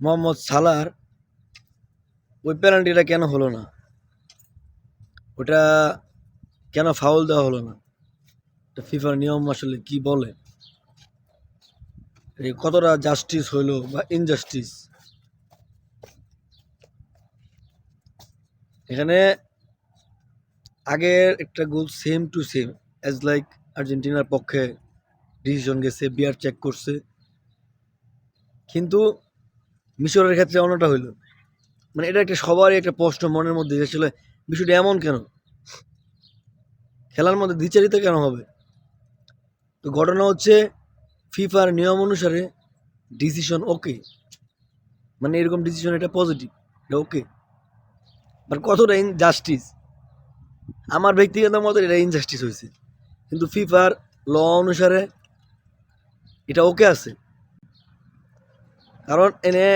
মোহাম্মদ সালাহর ওই পেনাল্টিটা কেন হলো না? ওটা কেন ফাউল দেওয়া হলো না? ফিফার নিয়ম আসলে কি বলে? এই কতটা জাস্টিস হইলো বা ইনজাস্টিস? এখানে আগের একটা goal same to same as like আর্জেন্টিনার পক্ষে ডিসিশন গেছে, বিআর চেক করছে, কিন্তু মিশরের ক্ষেত্রে অন্যটা হইলো। মানে এটা একটা সবারই একটা প্রশ্ন মনের মধ্যে, আসলে বিষয়টা এমন কেন? খেলার মধ্যে দ্বিচারিতা কেন হবে? তো ঘটনা হচ্ছে ফিফার নিয়ম অনুসারে ডিসিশন ওকে, মানে এরকম ডিসিশন এটা পজিটিভ, এটা ওকে, বাট কতটা ইনজাস্টিস? আমার ব্যক্তিগত মতে এটা ইনজাস্টিস হয়েছে, কিন্তু ফিফার ল অনুসারে এটা ওকে আছে। কারণ এনে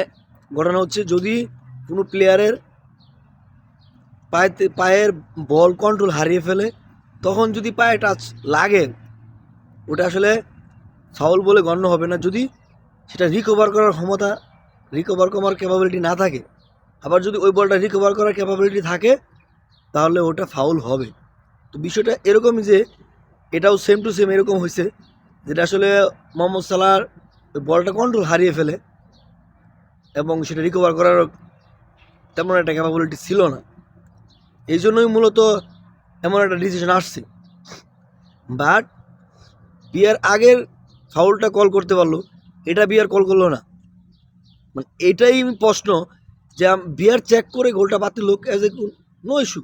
ঘটনা হচ্ছে যদি কোনো প্লেয়ারের পায়ের বল কন্ট্রোল হারিয়ে ফেলে, তখন যদি পায়ে টাচ লাগে, ওটা আসলে ফাউল বলে গণ্য হবে না যদি সেটা রিকভার করার ক্ষমতা, রিকভার করার ক্যাপাবিলিটি না থাকে। আবার যদি ওই বলটা রিকভার করার ক্যাপাবিলিটি থাকে, তাহলে ওটা ফাউল হবে। তো বিষয়টা এরকমই যে এটাও সেম টু সেম এরকম হয়েছে, যেটা আসলে মোহাম্মদ সালাহর বলটা কন্ট্রোল হারিয়ে ফেলে এবং সেটা রিকভার করার তেমন একটা ক্যাপাবিলিটি ছিল না। এই জন্যই মূলত এমন একটা ডিসিশন আসছে। বাট বিয়ার আগের ফাউলটা কল করতে পারলো, এটা বিয়ার কল করলো না। মানে এটাই প্রশ্ন যে বিয়ার চেক করে গোলটা বাতিল হোক, অ্যাজ এ নো ইস্যু,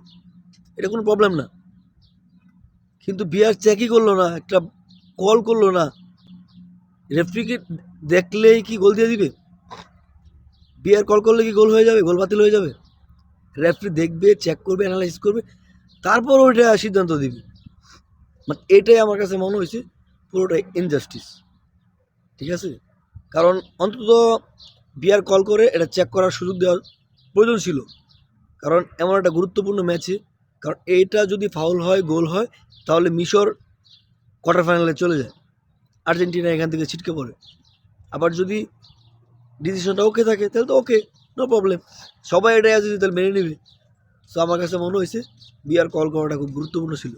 এটা কোনো প্রবলেম না। কিন্তু বিয়ার চেকই করলো না, একটা কল করলো না, রেফারিকে দেখলেই কি গোল দিয়ে দিবে? বিয়ার কল করলে কি গোল হয়ে যাবে, গোল বাতিল হয়ে যাবে? রেফারি দেখবে, চেক করবে, অ্যানালাইসিস করবে, তারপর ওইটা সিদ্ধান্ত দিবে। মানে এটাই আমার কাছে মনে হয়েছে পুরোটাই ইনজাস্টিস। ঠিক আছে, কারণ অন্তত বিয়ার কল করে এটা চেক করার সুযোগ দেওয়ার প্রয়োজন ছিল। কারণ এমন একটা গুরুত্বপূর্ণ ম্যাচে, কারণ এইটা যদি ফাউল হয়, গোল হয়, তাহলে মিশর কোয়ার্টার ফাইনালে চলে যায়, আর্জেন্টিনা এখান থেকে ছিটকে পড়ে। আবার যদি ডিসিশনটা ওকে থাকে, তাহলে তো ওকে, নো প্রবলেম, সবাই এটাই আছে, তাহলে মেনে নেবে। সো আমার কাছে মনে হয়েছে বিয়ার কল করাটা খুব গুরুত্বপূর্ণ ছিল।